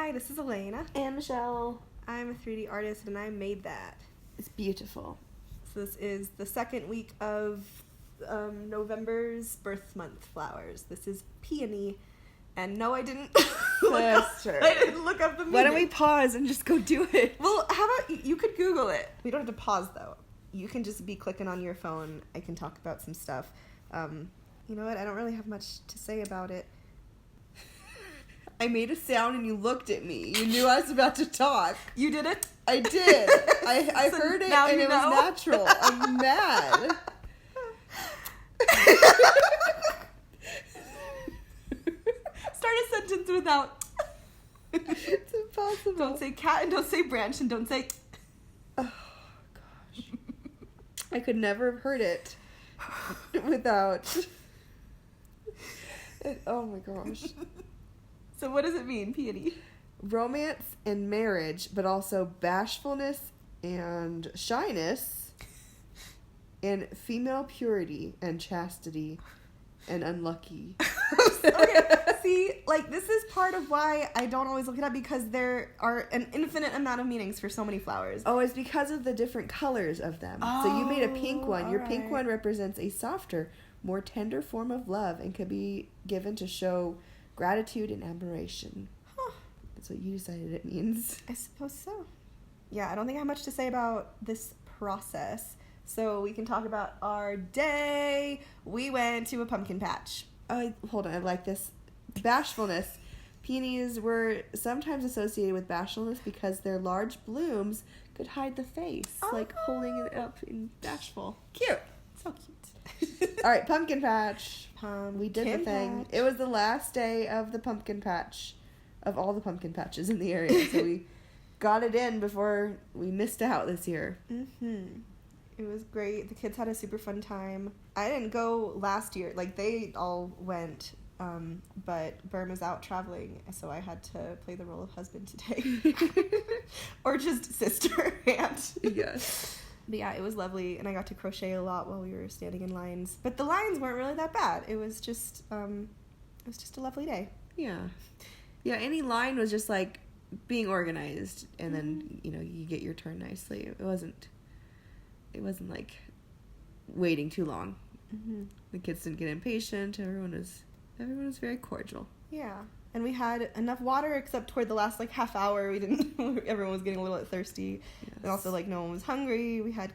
Hi, this is Elena. And Michelle. I'm a 3D artist and I made that. It's beautiful. So this is the second week of November's birth month flowers. This is peony. And no, I didn't I didn't look up the meaning. Why don't we pause and just go do it? Well, how about you could Google it. We don't have to pause though. You can just be clicking on your phone. I can talk about some stuff. You know what? I don't really have much to say about it. I made a sound and you looked at me. You knew I was about to talk. You did it? I did. I so heard it and it was natural. I'm mad. Start a sentence without. It's impossible. Don't say cat and don't say branch and don't say. Oh, gosh. I could never have heard it without. Oh my gosh. So what does it mean, peony? Romance and marriage, but also bashfulness and shyness, and female purity and chastity and unlucky. Okay, see, like, this is part of why I don't always look it up, because there are an infinite amount of meanings for so many flowers. Oh, it's because of the different colors of them. So you made a pink one. Your pink one represents a softer, more tender form of love and could be given to show gratitude and admiration. Huh. That's what you decided it means. I suppose so. Yeah, I don't think I have much to say about this process. So we can talk about our day. We went to a pumpkin patch. Hold on, I like this. Bashfulness. Peonies were sometimes associated with bashfulness because their large blooms could hide the face, like holding it up in bashful. Cute. So cute. All right, pumpkin patch. We did the thing. Patch. It was the last day of the pumpkin patch, of all the pumpkin patches in the area, so we got it in before we missed out this year. Mm-hmm. It was great. The kids had a super fun time. I didn't go last year. Like, they all went, but Berm is out traveling, so I had to play the role of husband today. Or just sister, aunt. Yes. But yeah, it was lovely, and I got to crochet a lot while we were standing in lines. But the lines weren't really that bad. It was just a lovely day. Yeah. Yeah, any line was just, like, being organized, and then, you get your turn nicely. It wasn't like waiting too long. Mm-hmm. The kids didn't get impatient. Everyone was very cordial. Yeah, and we had enough water, except toward the last half hour we didn't. Everyone was getting a little bit thirsty, yes. And also no one was hungry. We had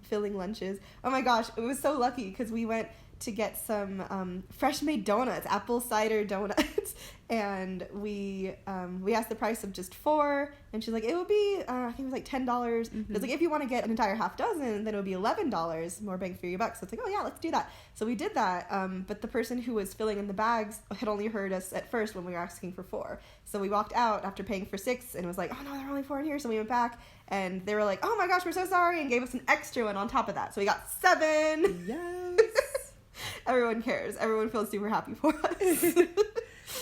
filling lunches. Oh my gosh, it was so lucky because we went to get some fresh made donuts, apple cider donuts, and we asked the price of just 4, and she's like, it would be I think it was like $10. Mm-hmm. It's like, if you want to get an entire half dozen, then it would be $11, more bang for your buck. So it's like, oh yeah, let's do that. So we did that, but the person who was filling in the bags had only heard us at first when we were asking for 4. So we walked out after paying for 6 and was like, oh no, there are only 4 in here. So we went back and they were like, oh my gosh, we're so sorry, and gave us an extra one on top of that. So we got 7. Yes. Everyone cares. Everyone feels super happy for us.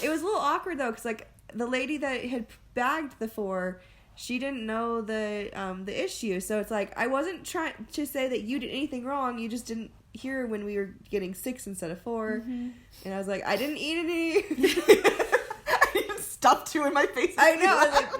It was a little awkward though, because the lady that had bagged the 4, she didn't know the issue. So it's like, I wasn't trying to say that you did anything wrong. You just didn't hear when we were getting 6 instead of 4. Mm-hmm. And I was like, I didn't eat any. I didn't stuff 2 in my face. I know. I was like,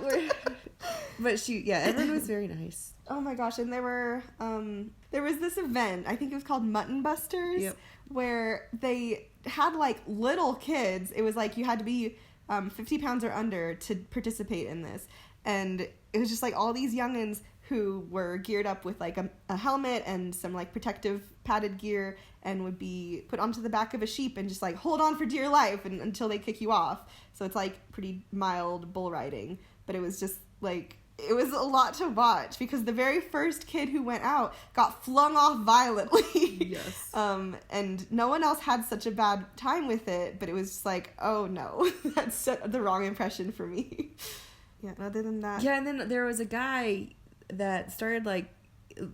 but everyone was very nice. Oh my gosh! And there was this event. I think it was called Mutton Busters. Yep. Where they had little kids. It was you had to be 50 pounds or under to participate in this, and it was just all these youngins who were geared up with a helmet and some protective padded gear, and would be put onto the back of a sheep and just hold on for dear life until they kick you off. So it's pretty mild bull riding, but it was just it was a lot to watch because the very first kid who went out got flung off violently. Yes. And no one else had such a bad time with it, but it was just oh no, that set the wrong impression for me. Yeah, and other than that. Yeah, and then there was a guy that started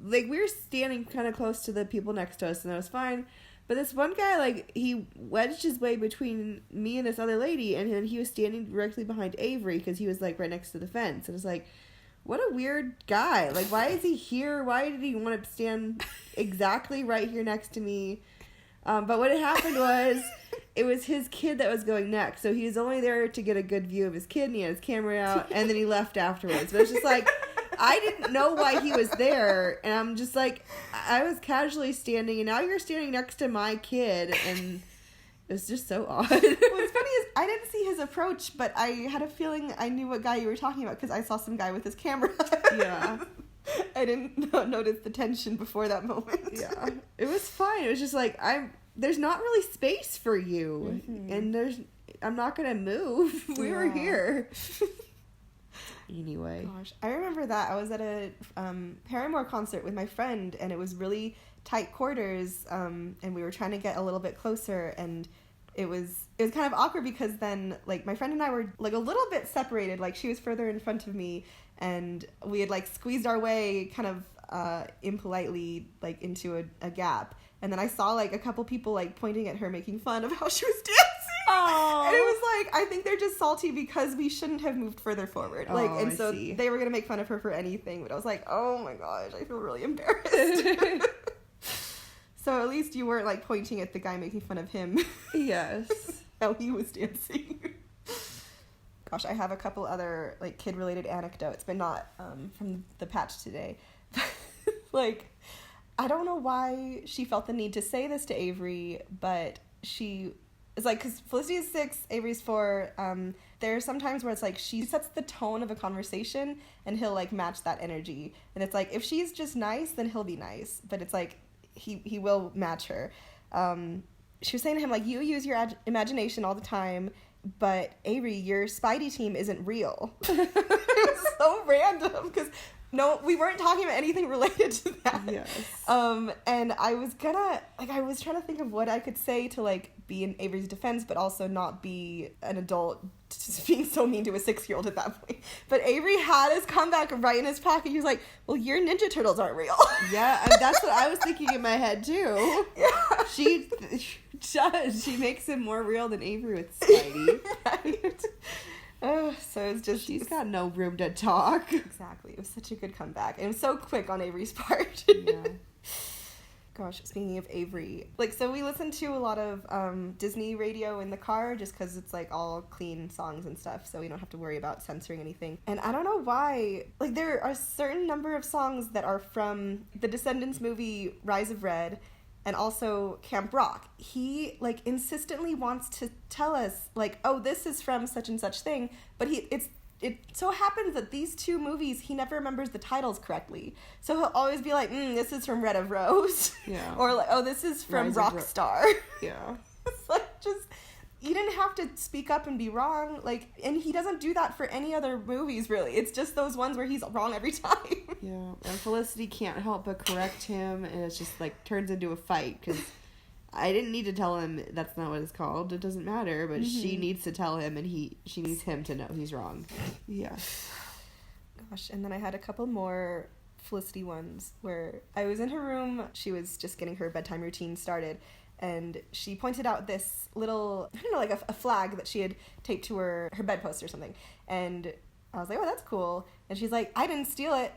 we were standing kind of close to the people next to us, and that was fine. But this one guy, he wedged his way between me and this other lady, and then he was standing directly behind Avery because he was right next to the fence. And it's what a weird guy. Why is he here? Why did he want to stand exactly right here next to me? But what had happened was it was his kid that was going next. So he was only there to get a good view of his kid, and he had his camera out, and then he left afterwards. But it's just like, I didn't know why he was there, and I'm just like, I was casually standing, and now you're standing next to my kid, and it was just so odd. What's funny is I didn't see his approach, but I had a feeling I knew what guy you were talking about because I saw some guy with his camera. Yeah. I didn't notice the tension before that moment. Yeah. It was fine. It was just like, there's not really space for you, and I'm not going to move. We were here. Anyway. Gosh, I remember that. I was at a Paramore concert with my friend, and it was really tight quarters, and we were trying to get a little bit closer, and it was kind of awkward because then, like, my friend and I were, like, a little bit separated. Like, she was further in front of me, and we had, like, squeezed our way kind of impolitely, like, into a gap. And then I saw, like, a couple people, like, pointing at her, making fun of how she was dancing. Oh. And it was like, I think they're just salty because we shouldn't have moved further forward. Like, and so they were going to make fun of her for anything. But I was like, oh my gosh, I feel really embarrassed. So at least you weren't, like, pointing at the guy making fun of him. Yes. How he was dancing. Gosh, I have a couple other, like, kid-related anecdotes, but not from the patch today. Like, I don't know why she felt the need to say this to Avery, but she... It's like, because Felicity is 6, Avery's 4. There are some times where it's like she sets the tone of a conversation and he'll, like, match that energy. And it's like, if she's just nice, then he'll be nice. But it's like, he will match her. She was saying to him, like, you use your imagination all the time, but Avery, your Spidey team isn't real. It was so random because... No, we weren't talking about anything related to that. Yes. And I was trying to think of what I could say to, like, be in Avery's defense, but also not be an adult just being so mean to a 6-year-old at that point. But Avery had his comeback right in his pocket. He was like, well, your Ninja Turtles aren't real. Yeah, and that's what I was thinking in my head, too. Yeah. She does. She makes him more real than Avery with Spidey. Right. So it's just... She's got no room to talk. Exactly. It was such a good comeback. And it was so quick on Avery's part. Yeah. Gosh, speaking of Avery, like, so we listen to a lot of Disney radio in the car just because it's, like, all clean songs and stuff, so we don't have to worry about censoring anything. And I don't know why, like, there are a certain number of songs that are from the Descendants movie Rise of Red and also Camp Rock. He, like, insistently wants to tell us, like, oh, this is from such and such thing, but it so happens that these two movies, he never remembers the titles correctly. So he'll always be like, this is from Red of Rose. Yeah. Or like, oh, this is from Rockstar. Yeah. It's like, just, you didn't have to speak up and be wrong. Like, and he doesn't do that for any other movies, really. It's just those ones where he's wrong every time. Yeah. And Felicity can't help but correct him, and it's just, like, turns into a fight, because I didn't need to tell him that's not what it's called. It doesn't matter, but she needs to tell him, and she needs him to know he's wrong. Yeah. Gosh, and then I had a couple more Felicity ones where I was in her room. She was just getting her bedtime routine started, and she pointed out this little, I don't know, like a flag that she had taped to her bedpost or something. And I was like, oh, that's cool. And she's like, I didn't steal it.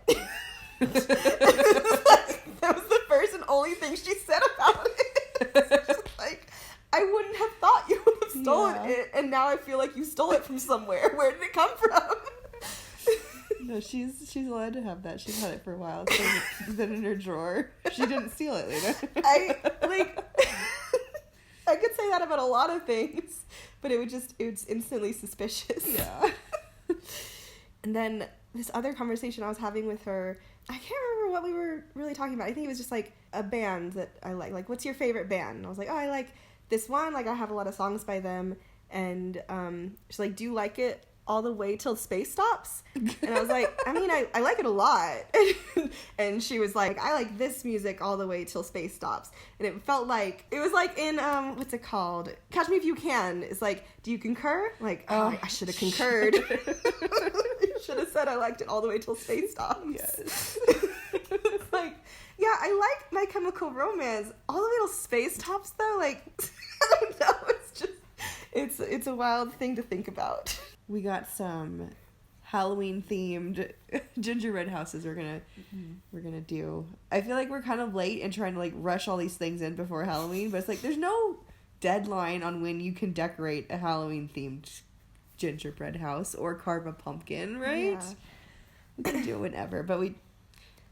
That was the first and only thing she said about it. It's just like, I wouldn't have thought you would have stolen it, and now I feel like you stole it from somewhere. Where did it come from? No, she's allowed to have that. She's had it for a while. It's been in her drawer. She didn't steal it later. I could say that about a lot of things, but it was instantly suspicious. Yeah. And then this other conversation I was having with her, I can't remember what we were really talking about. I think it was just, like, a band that I like. Like, what's your favorite band? And I was like, oh, I like this one. Like, I have a lot of songs by them. And she's like, do you like it all the way till space stops? And I was like, I mean, I like it a lot. And she was like, I like this music all the way till space stops. And it felt like, it was like in, what's it called? Catch Me If You Can. It's like, do you concur? Like, oh, I should have concurred. You should have said I liked it all the way till space stops. Yes. It's like, yeah, I like My Chemical Romance. All the way till space stops, though, like, I don't know. It's just, it's a wild thing to think about. We got some Halloween themed gingerbread houses we're gonna do. I feel like we're kind of late and trying to, like, rush all these things in before Halloween, but it's like there's no deadline on when you can decorate a Halloween themed gingerbread house or carve a pumpkin, right? Yeah. We can do it whenever, but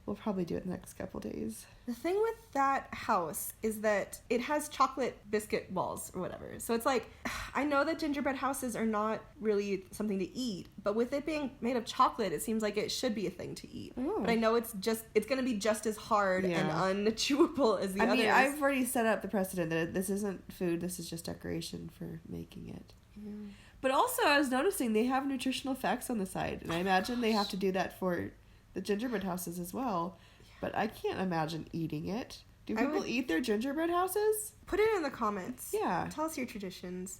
we'll probably do it in the next couple days. The thing with that house is that it has chocolate biscuit walls or whatever. So it's like, I know that gingerbread houses are not really something to eat, but with it being made of chocolate, it seems like it should be a thing to eat. Ooh. But I know it's going to be just as hard and unchewable as the others. I mean, I've already set up the precedent that this isn't food, this is just decoration for making it. Yeah. But also, I was noticing they have nutritional facts on the side, and I imagine they have to do that for the gingerbread houses as well. But I can't imagine eating it. Do people eat their gingerbread houses? Put it in the comments. Yeah. Tell us your traditions.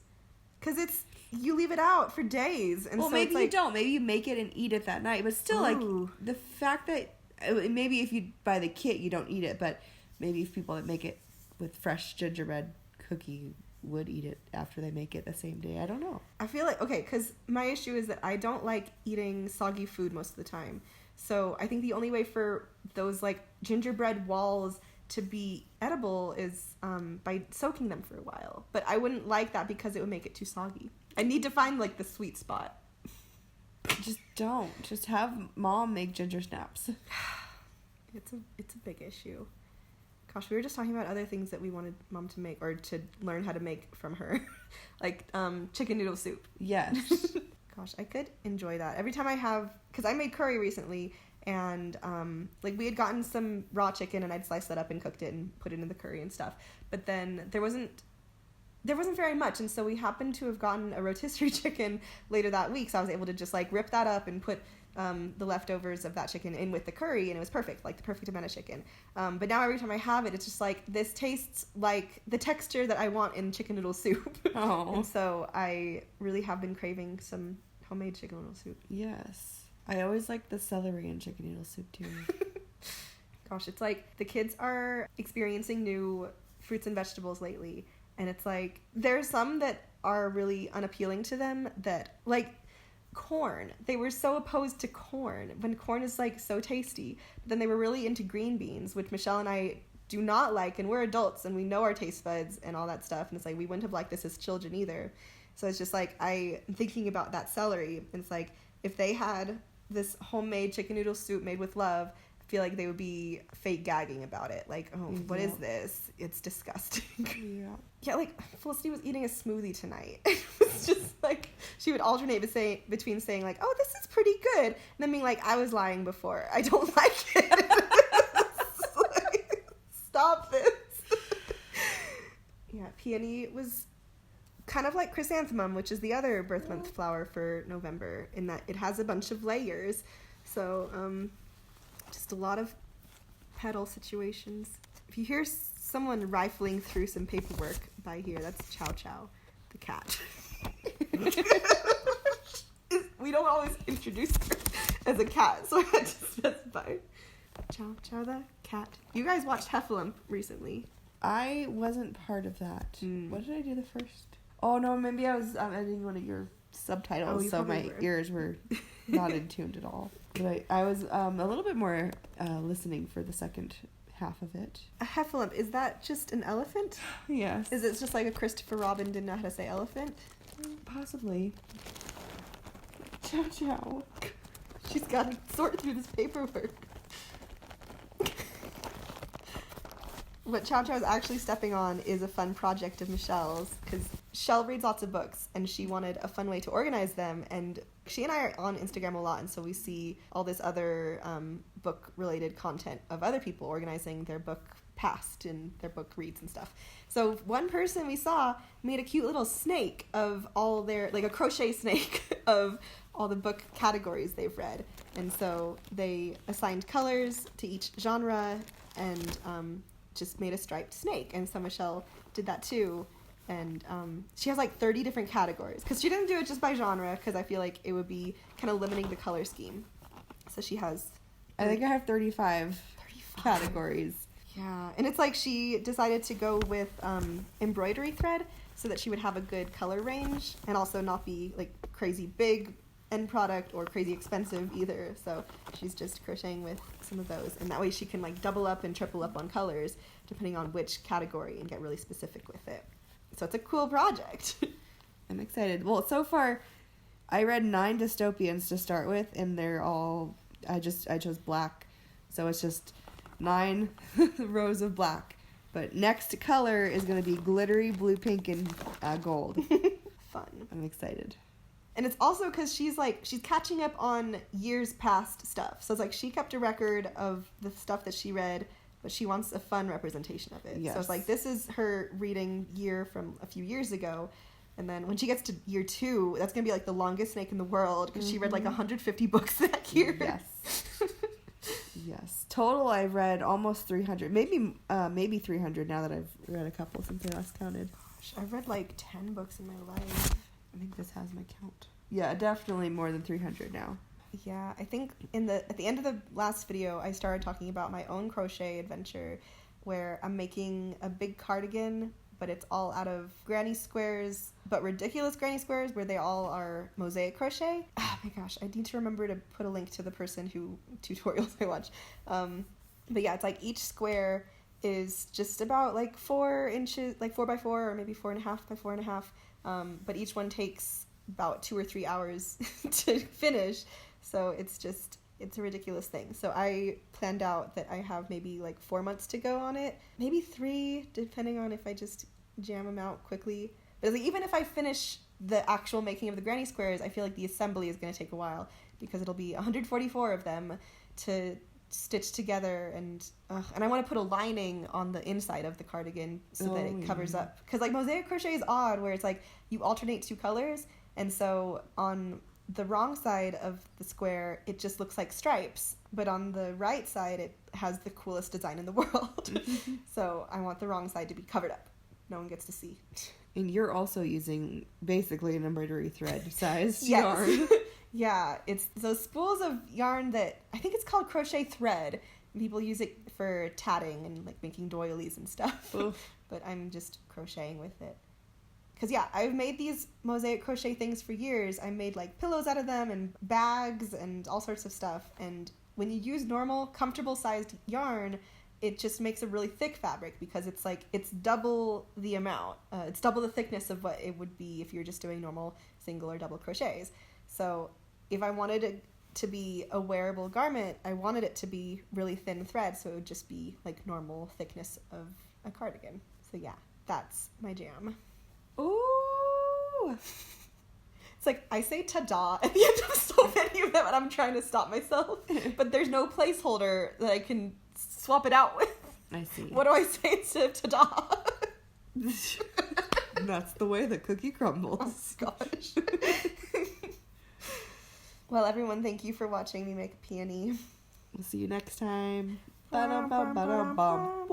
Because you leave it out for days. And well, so maybe it's like, you don't. Maybe you make it and eat it that night. But still, like, the fact that, maybe if you buy the kit, you don't eat it. But maybe if people that make it with fresh gingerbread cookie would eat it after they make it the same day. I don't know. I feel like, okay, because my issue is that I don't like eating soggy food most of the time. So I think the only way for those like gingerbread walls to be edible is by soaking them for a while. But I wouldn't like that because it would make it too soggy. I need to find like the sweet spot. Just don't. Just have mom make ginger snaps. It's a big issue. Gosh, we were just talking about other things that we wanted mom to make or to learn how to make from her. Like chicken noodle soup. Yes. Gosh, I could enjoy that. Every time I have, because I made curry recently, and like we had gotten some raw chicken, and I'd sliced that up and cooked it and put it in the curry and stuff. But then there wasn't very much, and so we happened to have gotten a rotisserie chicken later that week, so I was able to just like rip that up and put the leftovers of that chicken in with the curry, and it was perfect, like the perfect amount of chicken. But now every time I have it, it's just like, this tastes like the texture that I want in chicken noodle soup. Oh. And so I really have been craving some homemade chicken noodle soup. Yes. I always like the celery in chicken noodle soup too. Gosh, it's like the kids are experiencing new fruits and vegetables lately, and it's like there's some that are really unappealing to them, that like corn. They were so opposed to corn when corn is like so tasty. But then they were really into green beans, which Michelle and I do not like, and we're adults and we know our taste buds and all that stuff, and it's like we wouldn't have liked this as children either. So it's just like I'm thinking about that celery, and it's like if they had this homemade chicken noodle soup made with love, I feel like they would be fake gagging about it. Like, oh, what is this? It's disgusting. Yeah. Yeah, like Felicity was eating a smoothie tonight. It was just like she would alternate between saying like, "Oh, this is pretty good," and then being like, "I was lying before. I don't like it." Like, stop this. Yeah, peony was kind of like chrysanthemum, which is the other birth month flower for November, in that it has a bunch of layers. So, just a lot of petal situations. If you hear someone rifling through some paperwork by here, that's Chow Chow, the cat. We don't always introduce her as a cat, so I had to specify. Chow Chow the cat. You guys watched Heffalump recently. I wasn't part of that. What did I do the first? Oh, no, maybe I was editing one of your subtitles, so my ears were not in tune at all. But I was a little bit more listening for the second half of it. A heffalump, is that just an elephant? Yes. Is it just like a Christopher Robin didn't know how to say elephant? Possibly. Chow Chow. She's got to sort through this paperwork. What Chow Chow is actually stepping on is a fun project of Michelle's, because Shell reads lots of books, and she wanted a fun way to organize them, and she and I are on Instagram a lot, and so we see all this other book-related content of other people organizing their book past and their book reads and stuff. So one person we saw made a cute little snake of all their, like a crochet snake of all the book categories they've read, and so they assigned colors to each genre, and just made a striped snake. And so Michelle did that too, and she has like 30 different categories, because she didn't do it just by genre, because I feel like it would be kind of limiting the color scheme. So she has, I think I have 35 categories. Yeah, and it's like she decided to go with embroidery thread so that she would have a good color range and also not be like crazy big end product or crazy expensive either. So she's just crocheting with some of those, and that way she can like double up and triple up on colors depending on which category and get really specific with it. So it's a cool project. I'm excited. Well, so far, I read 9 dystopians to start with, and they're all, I chose black. So it's just 9 rows of black. But next color is going to be glittery blue, pink, and gold. Fun. I'm excited. And it's also because she's catching up on years past stuff. So it's like she kept a record of the stuff that she read, but she wants a fun representation of it. Yes. So it's like, this is her reading year from a few years ago. And then when she gets to year 2, that's going to be like the longest snake in the world because she read like 150 books that year. Yes. Yes. Total, I've read almost 300. Maybe 300 now that I've read a couple since I last counted. Gosh, I've read like 10 books in my life. I think this has my count. Yeah, definitely more than 300 now. Yeah, I think at the end of the last video, I started talking about my own crochet adventure where I'm making a big cardigan, but it's all out of granny squares, but ridiculous granny squares where they all are mosaic crochet. Oh my gosh, I need to remember to put a link to the person who tutorials I watch. But yeah, it's like each square is just about like 4 inches, like 4x4 or maybe 4.5 by 4.5. But each one takes about 2 or 3 hours to finish. So it's a ridiculous thing. So I planned out that I have maybe like 4 months to go on it. Maybe 3, depending on if I just jam them out quickly. But like, even if I finish the actual making of the granny squares, I feel like the assembly is going to take a while because it'll be 144 of them to stitch together, and I want to put a lining on the inside of the cardigan so that it covers up, because like mosaic crochet is odd where it's like you alternate 2 colors, and so on the wrong side of the square it just looks like stripes, but on the right side it has the coolest design in the world. So I want the wrong side to be covered up, no one gets to see. And you're also using basically an embroidery thread size yarn. Yeah, it's those spools of yarn that I think it's called crochet thread. People use it for tatting and like making doilies and stuff. But I'm just crocheting with it. Because yeah, I've made these mosaic crochet things for years. I made like pillows out of them and bags and all sorts of stuff. And when you use normal, comfortable sized yarn, it just makes a really thick fabric because it's double the amount. It's double the thickness of what it would be if you're just doing normal single or double crochets. So if I wanted it to be a wearable garment, I wanted it to be really thin thread, so it would just be like normal thickness of a cardigan. So yeah, that's my jam. Ooh! It's like I say ta-da at the end of so many of them, and I'm trying to stop myself, but there's no placeholder that I can swap it out with. I see. What do I say instead of ta-da? That's the way the cookie crumbles. Oh gosh. Well, everyone, thank you for watching me make a peony. We'll see you next time. Ba-da-ba-ba-da-bum.